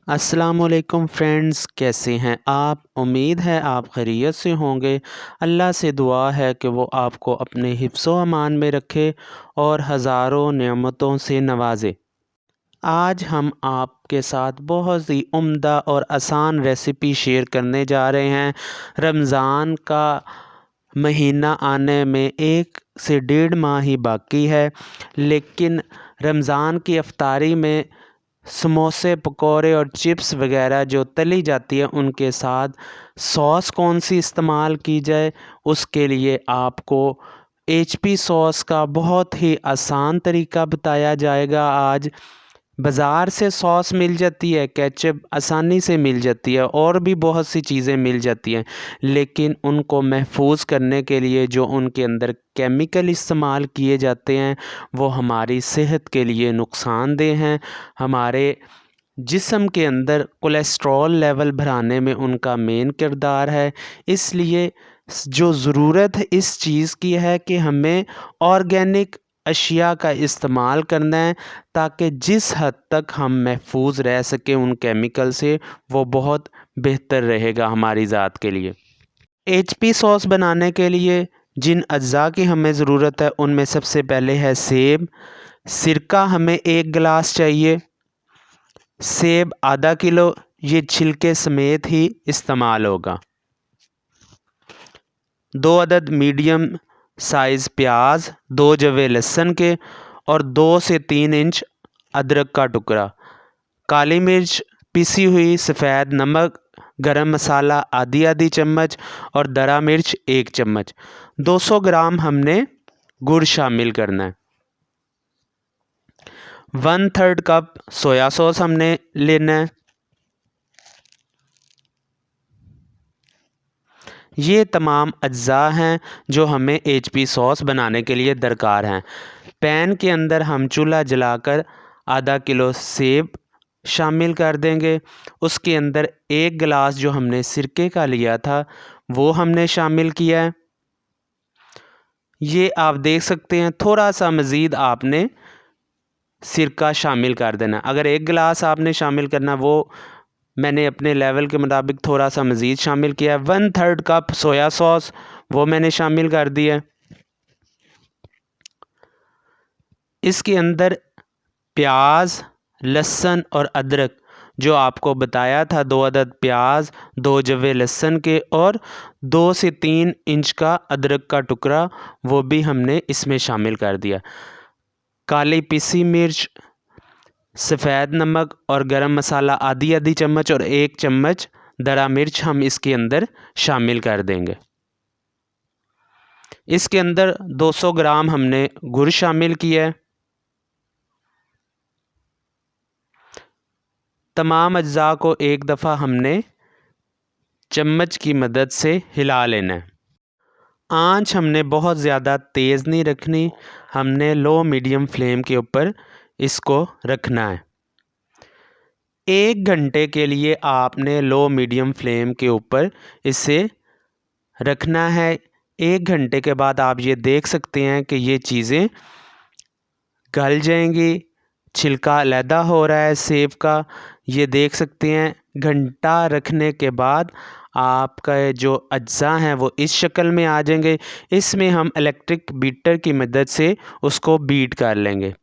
अस्सलामुअलैकुम फ्रेंड्स, कैसे हैं आप। उम्मीद है आप खैरियत से होंगे। अल्लाह से दुआ है कि वो आपको अपने हिफ्ज़ो अमान में रखे और हज़ारों नेमतों से नवाजे। आज हम आपके साथ बहुत ही उम्दा और आसान रेसिपी शेयर करने जा रहे हैं। रमज़ान का महीना आने में 1 से 1.5 माह ही बाकी है, लेकिन रमज़ान की अफ्तारी में समोसे, पकौड़े और चिप्स वगैरह जो तली जाती है, उनके साथ सॉस कौन सी इस्तेमाल की जाए, उसके लिए आपको HP सॉस का बहुत ही आसान तरीका बताया जाएगा। आज बाज़ार से सॉस मिल जाती है, केचप आसानी से मिल जाती है और भी बहुत सी चीज़ें मिल जाती हैं, लेकिन उनको महफूज करने के लिए जो उनके अंदर केमिकल इस्तेमाल किए जाते हैं वो हमारी सेहत के लिए नुकसानदेह हैं। हमारे जिस्म के अंदर कोलेस्ट्रॉल लेवल बढ़ाने में उनका मेन किरदार है। इसलिए जो ज़रूरत है इस चीज़ की है कि हमें ऑर्गेनिक अशिया का इस्तेमाल करना है, ताकि जिस हद तक हम महफूज रह सकें उन केमिकल से, वो बहुत बेहतर रहेगा हमारी ज़ात के लिए। HP सॉस बनाने के लिए जिन अज्जा की हमें ज़रूरत है उनमें सबसे पहले है सेब। सिरका हमें 1 गिलास चाहिए। सेब आधा किलो, ये छिलके समेत ही इस्तेमाल होगा। 2 अदद मीडियम साइज़ प्याज, 2 जवे लहसुन के और 2 से 3 इंच अदरक का टुकड़ा। काली मिर्च पिसी हुई, सफ़ेद नमक, गरम मसाला आधी चम्मच और दरा मिर्च 1 चम्मच। 200 ग्राम हमने गुड़ शामिल करना है। 1/3 कप सोया सॉस हमने लेना है। ये तमाम अज्जा हैं जो हमें HP सॉस बनाने के लिए दरकार हैं। पैन के अंदर हम चूल्हा जलाकर आधा किलो सेब शामिल कर देंगे। उसके अंदर 1 गिलास जो हमने सिरके का लिया था वो हमने शामिल किया है। ये आप देख सकते हैं, थोड़ा सा मज़ीद आपने सिरका शामिल कर देना। अगर 1 गिलास आपने शामिल करना, वो मैंने अपने लेवल के मुताबिक थोड़ा सा मज़ीद शामिल किया है। 1/3 कप सोया सॉस वो मैंने शामिल कर दिया है। इसके अंदर प्याज, लहसुन और अदरक जो आपको बताया था, 2 अदद प्याज, 2 जवे लहसुन के और 2 से 3 इंच का अदरक का टुकड़ा, वो भी हमने इसमें शामिल कर दिया। काली पिसी मिर्च, सफ़ेद नमक और गरम मसाला आधी चम्मच और 1 चम्मच दरा मिर्च हम इसके अंदर शामिल कर देंगे। इसके अंदर 200 ग्राम हमने गुड़ शामिल किया है। तमाम अज्जा को एक दफ़ा हमने चम्मच की मदद से हिला लेना है। आंच हमने बहुत ज़्यादा तेज़ नहीं रखनी, हमने लो मीडियम फ्लेम के ऊपर इसको रखना है। 1 घंटे के लिए आपने लो मीडियम फ्लेम के ऊपर इसे रखना है। 1 घंटे के बाद आप ये देख सकते हैं कि ये चीज़ें गल जाएंगी। छिलका अलहदा हो रहा है सेब का, ये देख सकते हैं। घंटा रखने के बाद आपका जो अज्जा हैं वो इस शक्ल में आ जाएंगे। इसमें हम इलेक्ट्रिक बीटर की मदद से उसको बीट कर लेंगे।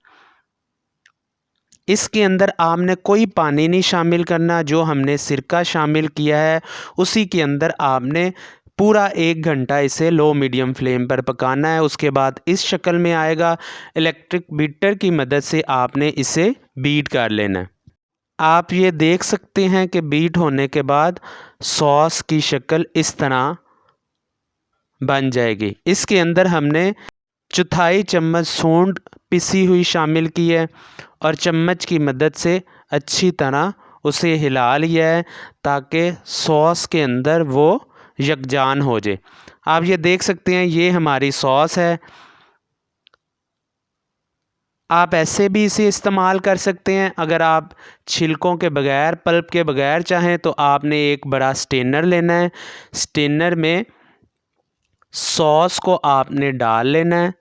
इसके अंदर आपने कोई पानी नहीं शामिल करना। जो हमने सिरका शामिल किया है उसी के अंदर आपने पूरा 1 घंटा इसे लो मीडियम फ्लेम पर पकाना है। उसके बाद इस शक्ल में आएगा। इलेक्ट्रिक बीटर की मदद से आपने इसे बीट कर लेना है। आप ये देख सकते हैं कि बीट होने के बाद सॉस की शक्ल इस तरह बन जाएगी। इसके अंदर हमने चौथाई चम्मच सूंड पिसी हुई शामिल की है और चम्मच की मदद से अच्छी तरह उसे हिला लिया है, ताकि सॉस के अंदर वो यकजान हो जाए। आप ये देख सकते हैं, ये हमारी सॉस है। आप ऐसे भी इसे इस्तेमाल कर सकते हैं। अगर आप छिलकों के बगैर, पल्प के बगैर चाहें तो आपने एक बड़ा स्टेनर लेना है। स्टेनर में सॉस को आपने डाल लेना है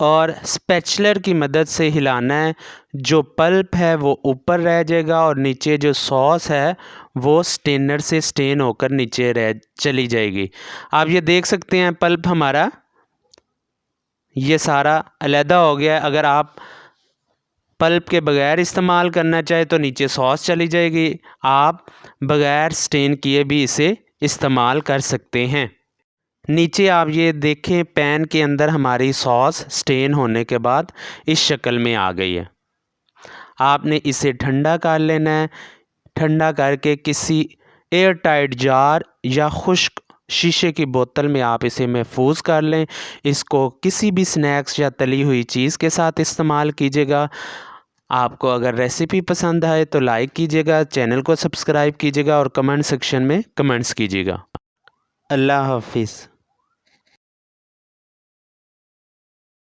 और स्पैचुलर की मदद से हिलाना है। जो पल्प है वो ऊपर रह जाएगा और नीचे जो सॉस है वो स्टेनर से स्टेन होकर नीचे रह चली जाएगी। आप ये देख सकते हैं पल्प हमारा ये सारा अलहदा हो गया है। अगर आप पल्प के बगैर इस्तेमाल करना चाहे तो नीचे सॉस चली जाएगी। आप बगैर स्टेन किए भी इसे इस्तेमाल कर सकते हैं। नीचे आप ये देखें पैन के अंदर हमारी सॉस स्टेन होने के बाद इस शक्ल में आ गई है। आपने इसे ठंडा कर लेना है। ठंडा करके किसी एयर टाइट जार या खुश्क शीशे की बोतल में आप इसे महफूज कर लें। इसको किसी भी स्नैक्स या तली हुई चीज़ के साथ इस्तेमाल कीजिएगा। आपको अगर रेसिपी पसंद आए तो लाइक कीजिएगा, चैनल को सब्सक्राइब कीजिएगा और कमेंट सेक्शन में कमेंट्स कीजिएगा। अल्लाह हाफिज़।